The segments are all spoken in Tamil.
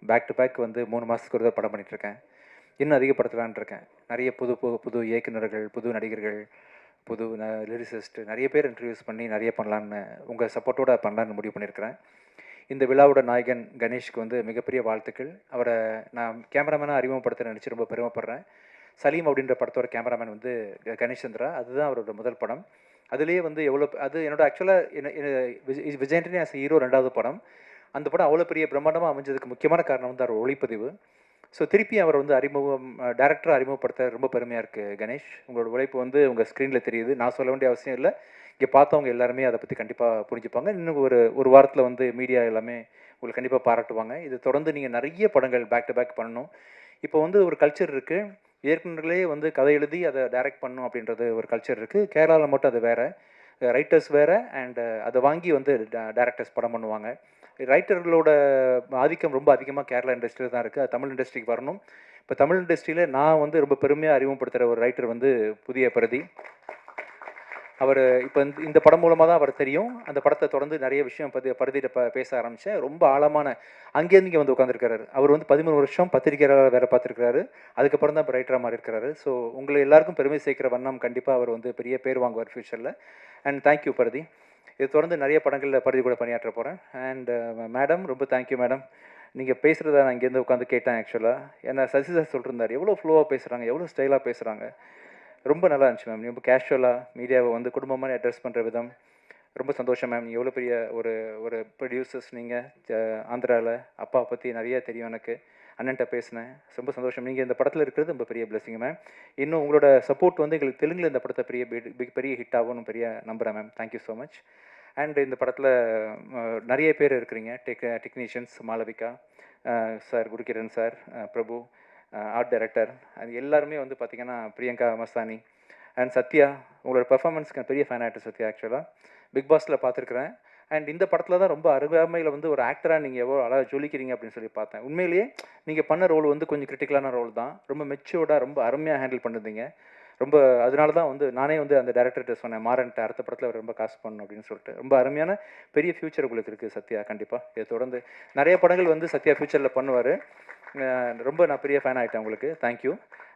பேக் டு பேக் வந்து 3 மாதத்துக்கு ஒரு தடவை படம் பண்ணிகிட்ருக்கேன். இன்னும் அதிகப்படுத்தலான்னு இருக்கேன். நிறைய புது இயக்குனர்கள், புது நடிகர்கள், புது லிரிசிஸ்ட் நிறைய பேர் இன்ட்ரடியூஸ் பண்ணி நிறைய பண்ணலான்னு உங்கள் சப்போர்ட்டோட பண்ணலான்னு முடிவு பண்ணியிருக்கிறேன். இந்த விழாவோட நாயகன் கணேஷ்க்கு வந்து மிகப்பெரிய வாழ்த்துக்கள். அவரை நான் கேமராமேனாக அறிமுகப்படுத்த நினச்சி ரொம்ப பெருமைப்படுறேன். சலீம் அப்படின்ற படத்தோட கேமராமேன் வந்து கணேஷ் சந்திரா. அதுதான் அவரோட முதல் படம். அதுலேயே வந்து அது என்னோட ஆக்சுவலாக விஜய் ஆண்டனி ஆஸ் ஹீரோ 2வது படம். அந்த படம் அவ்வளோ பெரிய பிரம்மாண்டமாக அமைஞ்சதுக்கு முக்கியமான காரணம் வந்து அவர் ஒளிப்பதிவு. ஸோ திருப்பி அவர் வந்து டேரக்டராக அறிமுகப்படுத்த ரொம்ப பெருமையாக இருக்குது கணேஷ். உங்களோட உழைப்பு வந்து உங்கள் ஸ்க்ரீனில் தெரியுது. நான் சொல்ல வேண்டிய அவசியம் இல்லை. இங்கே பார்த்தவங்க எல்லாருமே அதை பற்றி கண்டிப்பாக புரிஞ்சுப்பாங்க. இன்னும் ஒரு வாரத்தில் வந்து மீடியா எல்லாமே உங்களுக்கு கண்டிப்பாக பாராட்டுவாங்க. இது தொடர்ந்து நீங்கள் நிறைய படங்கள் பேக் டு பேக் பண்ணணும். இப்போ வந்து ஒரு கல்ச்சர் இருக்குது. இயக்குநர்களே வந்து கதை எழுதி அதை டைரக்ட் பண்ணணும் அப்படின்றது ஒரு கல்ச்சர் இருக்குது. கேரளாவில் மட்டும் அது வேறு. ரைட்டர்ஸ் வேறு அண்டு அதை வாங்கி வந்து டேரக்டர்ஸ் படம் பண்ணுவாங்க. ரைட்டர்களோட ஆதிக்கம் ரொம்ப அதிகமாக கேரளா இண்டஸ்ட்ரியில் தான் இருக்குது. அது தமிழ் இண்டஸ்ட்ரிக்கு வரணும். இப்போ தமிழ் இண்டஸ்ட்ரியில் நான் வந்து ரொம்ப பெருமையாக அறிமுகப்படுத்துகிற ஒரு ரைட்டர் வந்து புதிய பிரதி. அவர் இப்போ இந்த படம் மூலமாக தான் அவர் தெரியும். அந்த படத்தை தொடர்ந்து நிறைய விஷயம் பருதியில் பேச ஆரம்பித்தேன். ரொம்ப ஆழமான அங்கேருந்து இங்கே வந்து உட்காந்துருக்காரு. அவர் வந்து 13 வருஷம் பத்திரிகையாளராக வேலை பார்த்துருக்காரு. அதுக்கப்புறம் தான் இப்போ ரைட்டராக மாறி இருக்காரு. ஸோ உங்களை எல்லாருக்கும் பெருமை சேர்க்கிற வண்ணம் கண்டிப்பாக அவர் வந்து பெரிய பேர் வாங்குவார் ஃபியூச்சரில். அண்ட் தேங்க்யூ பருதி. இது தொடர்ந்து நிறைய படங்களில் பருதி கூட பணியாற்ற போகிறேன். அண்ட் மேடம் ரொம்ப தேங்க்யூ மேடம். நீங்கள் பேசுகிறத நான் இங்கேருந்து உட்காந்து கேட்டேன் ஆக்சுவலாக. ஏன்னா சசி சார் சொல்லிருந்தார் எவ்வளோ ஃப்ளோவாக பேசுகிறாங்க, எவ்வளோ ஸ்டைலாக பேசுகிறாங்க. ரொம்ப நல்லா இருந்துச்சு மேம். ரொம்ப கேஷுவலாக மீடியாவை வந்து குடும்பமாக அட்ரஸ் பண்ணுற விதம் ரொம்ப சந்தோஷம் மேம். எவ்வளோ பெரிய ஒரு ஒரு ப்ரொடியூசர்ஸ் நீங்கள் ஆந்திராவில். அப்பா பற்றி நிறைய தெரியும் எனக்கு. அண்ணன்ட்ட பேசினேன். ரொம்ப சந்தோஷம். நீங்கள் இந்த படத்தில் இருக்கிறது ரொம்ப பெரிய பிளெஸிங் மேம். இன்னும் உங்களோட சப்போர்ட் வந்து எங்களுக்கு தெலுங்கில் இந்த படத்தை பெரிய ஹிட் ஆகும்னு பெரிய நம்புகிறேன் ma'am. Thank you so much. And இந்த படத்தில் நிறைய பேர் இருக்கிறீங்க. Technicians Malavika sir, Gurukiran sir, பிரபு, ஆர்ட் டைரக்டர், அது எல்லாருமே வந்து பார்த்திங்கன்னா பிரியங்கா மஸ்தானி அண்ட் சத்யா. உங்களோட பெர்ஃபார்மன்ஸ்க்கு பெரிய ஃபேன் ஆகிட்டு சத்யா. ஆக்சுவலாக பிக் பாஸில் பார்த்துருக்குறேன். அண்ட் இந்த படத்தில் தான் ரொம்ப அருகாமையில் வந்து ஒரு ஆக்டராக நீங்கள் எவ்வளோ அழகாக ஜொலிக்கிறீங்க அப்படின்னு சொல்லி பார்த்தேன். உண்மையிலேயே நீங்கள் பண்ண ரோல் வந்து கொஞ்சம் கிரிட்டிக்கலான ரோல் தான். ரொம்ப மெச்சூர்டாக ரொம்ப அருமையாக ஹேண்டில் பண்ணிருந்தீங்க. ரொம்ப அதனால தான் வந்து நானே வந்து அந்த டேரக்டர்கிட்ட சொன்னேன், மாறன்ட்ட அடுத்த படத்தில் அவர் ரொம்ப காசு பண்ணணும் அப்படின்னு சொல்லிட்டு. ரொம்ப அருமையான பெரிய ஃபியூச்சர் உங்களுக்கு இருக்குது சத்யா. கண்டிப்பாக இதை தொடர்ந்து நிறைய படங்கள் வந்து சத்யா ஃபியூச்சரில் பண்ணுவார். ரொம்ப நான் பெரிய ஃபேன் ஆகிட்டேன் உங்களுக்கு. Thank you.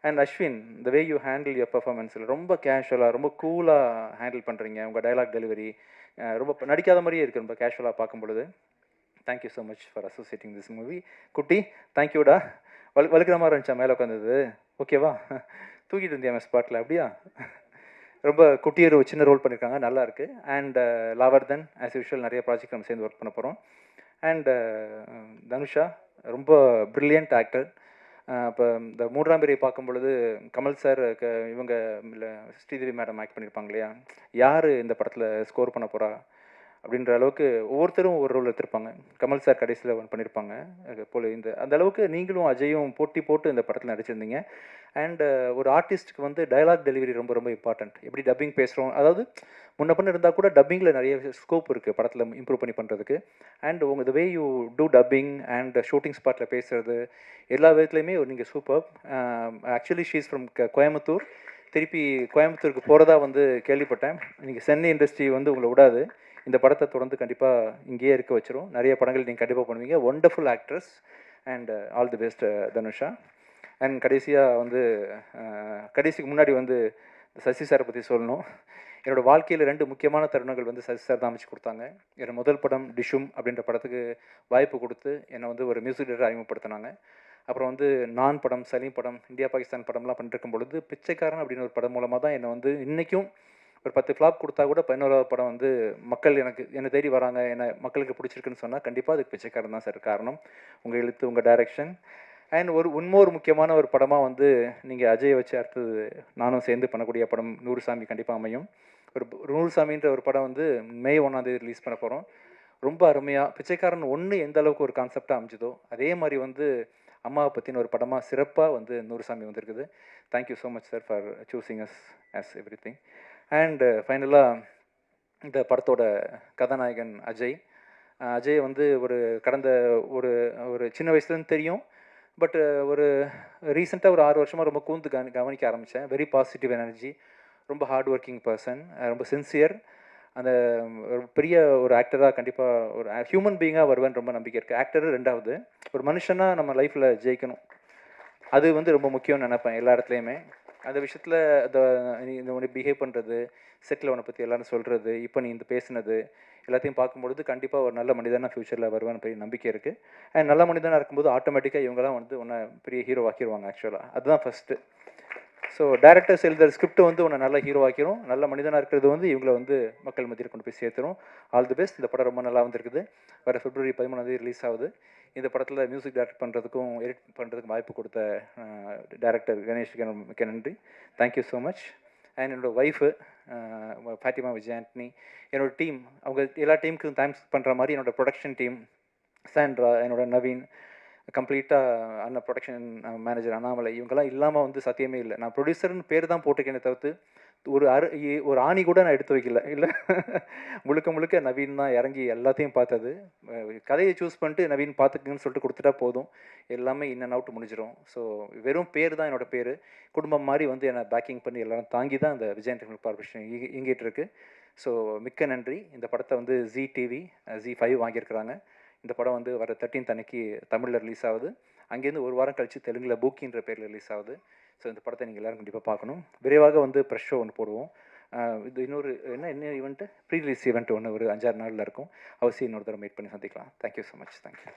And Ashwin, the way you handle your பர்ஃபார்மன்ஸில் ரொம்ப கேஷுவலாக ரொம்ப கூலாக ஹேண்டில் பண்ணுறீங்க. உங்கள் டைலாக் டெலிவரி ரொம்ப நடிக்காத மாதிரியே இருக்குது ரொம்ப கேஷுவலாக பார்க்கும் பொழுது. Thank you so much for associating this movie. குட்டி தேங்க்யூடா. வலுக்கிற மாதிரி இருந்துச்சா மேலே உட்காந்தது? ஓகேவா? தூக்கிட்டு இருந்தியா மேம் ஸ்பாட்டில்? அப்படியா? ரொம்ப குட்டியர் சின்ன ரோல் பண்ணியிருக்காங்க, நல்லா இருக்குது. அண்ட் லாவர்தன் ஆஸ் யூஷுவல் நிறைய ப்ராஜெக்ட் நம்ம சேர்ந்து ஒர்க் பண்ண போகிறோம். அண்ட் தனுஷா ரொம்ப ப்ரில்லியன்ட் ஆக்டர். இப்போ இந்த 3ஆம் பிறை பார்க்கும் பொழுது கமல் சார் இவங்க இல்லை ஸ்ரீதேவி மேடம் ஆக்ட் பண்ணியிருப்பாங்க இல்லையா, யார் இந்த படத்தில் ஸ்கோர் பண்ண போகிறா அப்படின்ற அளவுக்கு ஒவ்வொருத்தரும் ஒரு ரோல் எடுத்திருப்பாங்க. கமல் சார் கடைசியில் ஒன்று பண்ணியிருப்பாங்க போல். அந்த அளவுக்கு நீங்களும் அஜயும் போட்டி போட்டு இந்த படத்தில் நடிச்சிருந்தீங்க. அண்ட் ஒரு ஆர்டிஸ்ட்டுக்கு வந்து டைலாக் டெலிவரி ரொம்ப ரொம்ப இம்பார்ட்டண்ட். எப்படி டப்பிங் பேசுகிறோம், அதாவது முன்ன பண்ண இருந்தால் கூட டப்பிங்கில் நிறைய ஸ்கோப் இருக்குது படத்தில் இம்ப்ரூவ் பண்ணி பண்ணுறதுக்கு. அண்ட் உங்கள் the way you do dubbing and shooting ஸ்பாட்டில் பேசுகிறது எல்லா விதத்துலையுமே நீங்கள் super. Actually she's from Coimbatore. திருப்பி கோயம்புத்தூருக்கு போகிறதா வந்து கேள்விப்பட்டேன். நீங்கள் சென்னை இண்டஸ்ட்ரி வந்து உங்களை விடாது. இந்த படத்தை தொடர்ந்து கண்டிப்பாக இங்கேயே இருக்க வச்சிரும். நிறைய படங்கள் நீங்கள் கண்டிப்பாக பண்ணுவீங்க. Wonderful actress and all the best Dhanusha. And கடைசியாக வந்து கடைசிக்கு முன்னாடி வந்து சசி சாரை பற்றி சொல்லணும். என்னோடய வாழ்க்கையில் 2 முக்கியமான தருணங்கள் வந்து சசி சார் தான் அமைச்சு கொடுத்தாங்க. என்னோட முதல் படம் டிஷும் அப்படின்ற படத்துக்கு வாய்ப்பு கொடுத்து என்னை வந்து ஒரு மியூசிக் டைரக்டர் அறிமுகப்படுத்தினாங்க. அப்புறம் வந்து நான் படம், சலீம் படம், இந்தியா பாகிஸ்தான் படம்லாம் பண்ணிருக்கும் பொழுது பிச்சைக்காரன் அப்படின்னு ஒரு படம் மூலமாக தான் என்னை வந்து இன்றைக்கும் ஒரு 10 ஃப்ளாப் கொடுத்தா கூட 11வது படம் வந்து மக்கள் என்னை தேடி வராங்க, மக்களுக்கு பிடிச்சிருக்குன்னு சொன்னால் கண்டிப்பாக அதுக்கு பிச்சைக்காரன் தான் சார் காரணம். உங்கள் எழுத்து, உங்கள் டைரக்ஷன். அண்ட் இன்னொரு முக்கியமான ஒரு படமாக வந்து நீங்கள் அஜயை வச்சு அடுத்தது நானும் சேர்ந்து பண்ணக்கூடிய படம் நூறுசாமி கண்டிப்பாக அமையும். ஒரு நூறுசாமின்ற ஒரு படம் வந்து மே 1ஆம் தேதி ரிலீஸ் பண்ண போகிறோம். ரொம்ப அருமையாக பிச்சைக்காரன் 1 எந்த அளவுக்கு ஒரு கான்செப்டாக அமைஞ்சதோ அதே மாதிரி வந்து அம்மாவை பற்றின ஒரு படமாக சிறப்பாக வந்து நூறுசாமி வந்திருக்குது. Thank you so much sir for choosing us as everything. And ஃபைனலாக இந்த படத்தோட கதாநாயகன் அஜய். அஜய் வந்து கடந்த ஒரு ஒரு சின்ன வயசுலேருந்து தெரியும். பட் ஒரு ரீசெண்டாக ஒரு 6 வருஷமாக ரொம்ப கூர்ந்து கவனிக்க ஆரம்பித்தேன். வெரி பாசிட்டிவ் எனர்ஜி, ரொம்ப ஹார்ட் ஒர்க்கிங் பர்சன், ரொம்ப சின்சியர். அந்த ஒரு பெரிய ஒரு ஆக்டராக கண்டிப்பாக ஒரு ஹியூமன் பீயிங்காக வருவேன்னு ரொம்ப நம்பிக்கை இருக்குது. ஆக்டர் ரெண்டாவது, ஒரு மனுஷனாக நம்ம லைஃப்பில் ஜெயிக்கணும், அது வந்து ரொம்ப முக்கியம்னு நினைப்பேன் எல்லா இடத்துலையுமே. அந்த விஷயத்தில் நீ இந்த உன்னை பிஹேவ் பண்ணுறது, செட்டில் உன்னை பற்றி எல்லாரும் சொல்கிறது, இப்போ நீ இந்த பேசுனது எல்லாத்தையும் பார்க்கும்பொழுது கண்டிப்பாக ஒரு நல்ல மனிதனாக ஃப்யூச்சரில் வருவான்னு பெரிய நம்பிக்கை இருக்குது. அண்ட் நல்ல மனிதனாக இருக்கும்போது ஆட்டோமேட்டிக்காக இவங்கலாம் வந்து உன்னை பெரிய ஹீரோ ஆக்கிடுவாங்க ஆக்சுவலாக. அதுதான் ஃபஸ்ட்டு. ஸோ டேரக்டர்ஸ் எழுதுகிற ஸ்கிரிப்ட் வந்து உன்னை நல்ல ஹீரோ ஆக்கிரும். நல்ல மனிதனாக இருக்கிறது வந்து இவங்களை வந்து மக்கள் மத்தியில் கொண்டு போய் சேர்த்துரும். All the best. இந்த படம் ரொம்ப நல்லா வந்திருக்குது. வர February 13 ரிலீஸ் ஆகுது. இந்த படத்தில் மியூசிக் டைரக்ட் பண்ணுறதுக்கும் எடிட் பண்ணுறதுக்கும் வாய்ப்பு கொடுத்த டைரக்டர் கணேஷ்க்கு மிக்க நன்றி. Thank you so much. அண்ட் என்னோடய ஒய்ஃபு ஃபாத்திமா விஜயாண்டனி, என்னோடய டீம், அவங்க எல்லா டீமுக்கும் தேங்க்ஸ் பண்ணுற மாதிரி என்னோடய ப்ரொடக்ஷன் டீம், சாண்ட்ரா, என்னோட நவீன், கம்ப்ளீட்டாக அண்ணன் ப்ரொடக்ஷன் மேனேஜர் அண்ணாமலை, இவங்கெல்லாம் இல்லாமல் வந்து சத்தியமே இல்லை. நான் ப்ரொடியூசர்னு பேர் தான் போட்டிருக்கேனே தவிர்த்து ஒரு ஆணி கூட நான் எடுத்து வைக்கல. இல்லை, முழுக்க முழுக்க நவீன் தான் இறங்கி எல்லாத்தையும் பார்த்தது. கதையை சூஸ் பண்ணிட்டு நவீன் பார்த்துக்குங்கன்னு சொல்லிட்டு கொடுத்துட்டா போதும், எல்லாமே இன் அண்ட் அவுட் முடிஞ்சிடும். ஸோ வெறும் பேர் தான் என்னோடய பேர். குடும்பம் மாதிரி வந்து என்னை பேக்கிங் பண்ணி எல்லாரும் தாங்கி தான் இந்த விஜயன் டெக்னிக்கல் கார்பரேஷன் இயங்கிட்டு இருக்கு. ஸோ மிக்க நன்றி. இந்த படத்தை வந்து ஜீ டிவி ZEE5 வாங்கியிருக்கிறாங்க. இந்த படம் வந்து வர 13th அன்னைக்கு தமிழில் ரிலீஸ் ஆகுது. அங்கேருந்து ஒரு வாரம் கழித்து தெலுங்கில் பூக்கின்ற பேரில் ரிலீஸ் ஆகுது. ஸோ இந்த படத்தை நீங்கள் எல்லோரும் கண்டிப்பாக பார்க்கணும். விரைவாக வந்து ப்ரெஷ் ஷோ ஒன்று போடுவோம். இது இன்னொரு என்ன ஈவெண்ட்டு, ப்ரீ ரிலீஸ் ஈவெண்ட் ஒன்று ஒரு 5-6 நாளில் இருக்கும். அவசியம் இன்னொரு தடவை மீட் பண்ணி சந்திக்கலாம். Thank you so much. தேங்க்யூ.